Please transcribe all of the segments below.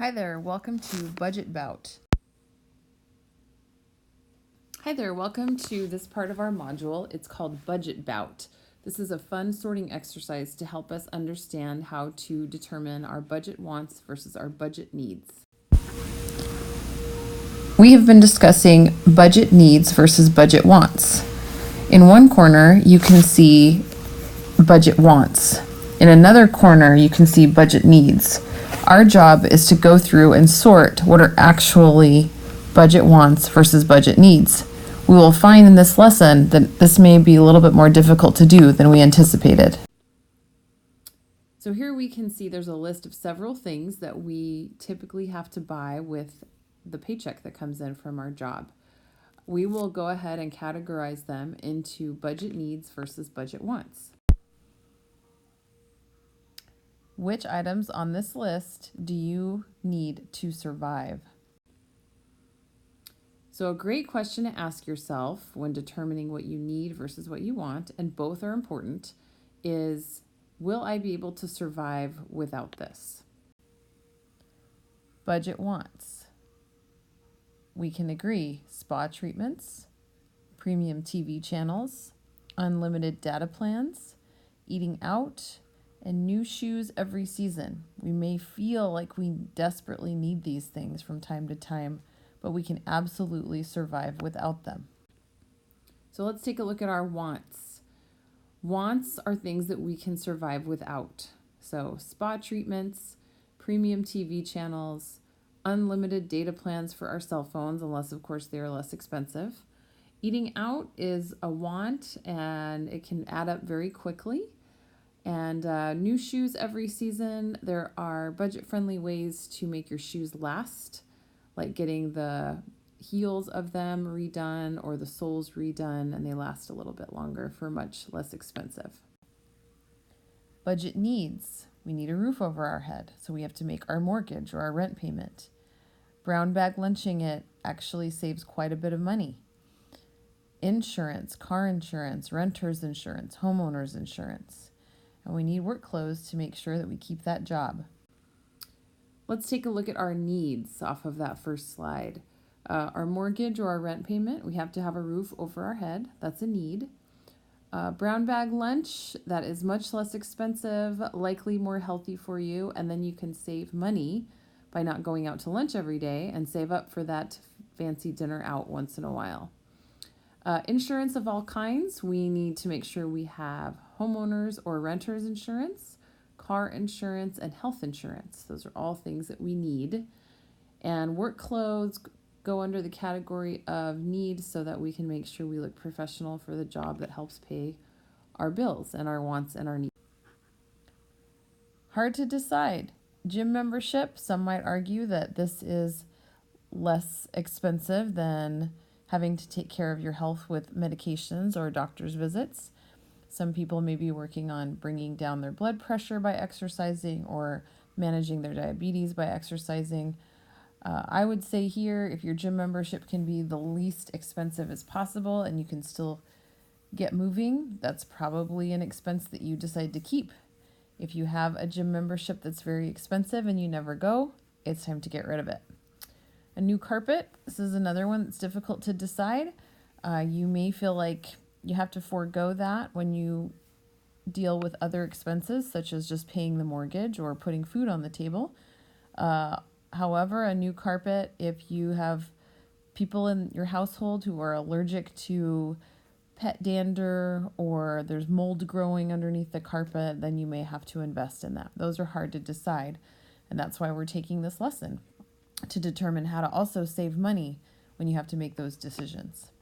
Hi there, welcome to Budget Bout. Hi there, welcome to this part of our module. It's called Budget Bout. This is a fun sorting exercise to help us understand how to determine our budget wants versus our budget needs. We have been discussing budget needs versus budget wants. In one corner, you can see budget wants. In another corner, you can see budget needs. Our job is to go through and sort what are actually budget wants versus budget needs. We will find in this lesson that this may be a little bit more difficult to do than we anticipated. So here we can see there's a list of several things that we typically have to buy with the paycheck that comes in from our job. We will go ahead and categorize them into budget needs versus budget wants. Which items on this list do you need to survive? So a great question to ask yourself when determining what you need versus what you want, and both are important, is will I be able to survive without this? Budget wants. We can agree spa treatments, premium TV channels, unlimited data plans, eating out, and new shoes every season. We may feel like we desperately need these things from time to time, but we can absolutely survive without them. So let's take a look at our wants. Wants are things that we can survive without. So spa treatments, premium TV channels, unlimited data plans for our cell phones, unless of course they are less expensive. Eating out is a want and it can add up very quickly. And new shoes every season. There are budget-friendly ways to make your shoes last, like getting the heels of them redone or the soles redone, and they last a little bit longer for much less expensive. Budget needs. We need a roof over our head, so we have to make our mortgage or our rent payment. Brown bag lunching it actually saves quite a bit of money. Insurance, car insurance, renter's insurance, homeowner's insurance. And we need work clothes to make sure that we keep that job. Let's take a look at our needs off of that first slide. Our mortgage or our rent payment, we have to have a roof over our head. That's a need. Brown bag lunch, that is much less expensive, likely more healthy for you, and then you can save money by not going out to lunch every day and save up for that fancy dinner out once in a while. Insurance of all kinds. We need to make sure we have homeowners or renters insurance, car insurance, and health insurance. Those are all things that we need. And work clothes go under the category of need so that we can make sure we look professional for the job that helps pay our bills and our wants and our needs. Hard to decide. Gym membership, some might argue that this is less expensive than having to take care of your health with medications or doctor's visits. Some people may be working on bringing down their blood pressure by exercising or managing their diabetes by exercising. I would say here, if your gym membership can be the least expensive as possible and you can still get moving, that's probably an expense that you decide to keep. If you have a gym membership that's very expensive and you never go, it's time to get rid of it. A new carpet, this is another one that's difficult to decide. You may feel like you have to forego that when you deal with other expenses, such as just paying the mortgage or putting food on the table. However, a new carpet, if you have people in your household who are allergic to pet dander or there's mold growing underneath the carpet, then you may have to invest in that. Those are hard to decide, and that's why we're taking this lesson, to determine how to also save money when you have to make those decisions.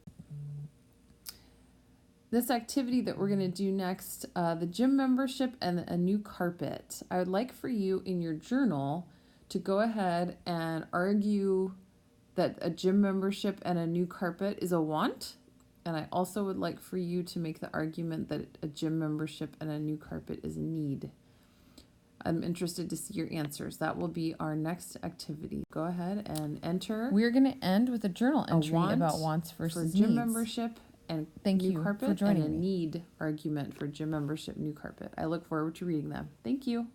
This activity that we're going to do next, the gym membership and a new carpet. I would like for you in your journal to go ahead and argue that a gym membership and a new carpet is a want. And I also would like for you to make the argument that a gym membership and a new carpet is a need. I'm interested to see your answers. That will be our next activity. Go ahead and enter. We're going to end with a journal entry about wants versus needs. For gym membership and new carpet, and a need argument for gym membership, new carpet. I look forward to reading them. Thank you.